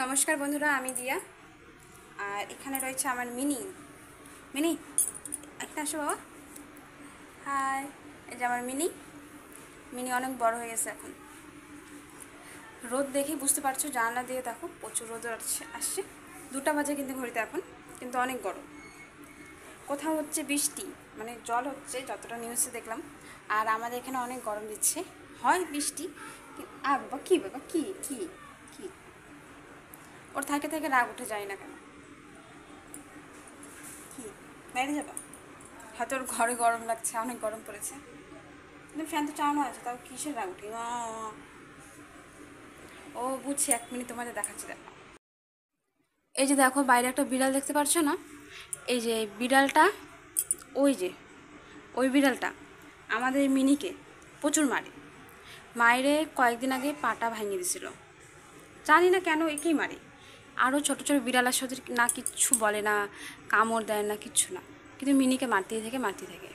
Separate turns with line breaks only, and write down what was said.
নমস্কার বন্ধুরা, আমি দিয়া। আর এখানে রয়েছে আমার মিনি। মিনি, এখানে আসো বাবা। হাই। এই যে আমার মিনি। মিনি অনেক বড় হয়ে গেছে এখন। রোদ দেখেই বুঝতে পারছো, জানলা দিয়ে দেখো প্রচুর রোদ আসছে। 2টা বাজে কিন্তু ঘড়িতে এখন, কিন্তু অনেক গরম। কোথাও হচ্ছে বৃষ্টি, মানে জল হচ্ছে যতটা নিউজে দেখলাম। আর আমাদের এখানে অনেক গরম দিচ্ছে, হয় বৃষ্টি। আর বাবা কী, বাবা কী কী কী ওর থাকে থেকে রাগ উঠে যায় না কেন? কি বাইরে যাবা? হয়তো ওর ঘরে গরম লাগছে, অনেক গরম পড়েছে। কিন্তু ফ্যান তো চালানো আছে, তাও কিসের রাগ উঠি? ও বুঝছি, 1 মিনিট তোমাদের দেখাচ্ছি, দেখো। এই যে দেখো, বাইরে একটা বিড়াল দেখতে পারছো না? এই যে বিড়ালটা, ওই যে ওই বিড়ালটা আমাদের মিনিকে প্রচুর মারে। মায়েরে কয়েকদিন আগে পাটা ভাঙিয়ে দিছিল। জানি না কেন একেই মারে। আরও ছোটো ছোটো বিড়ালের সাথে না কিচ্ছু বলে না, কামড় দেয় না, কিচ্ছু না, কিন্তু মিনিকে মারতেই থাকে মারতেই থাকে।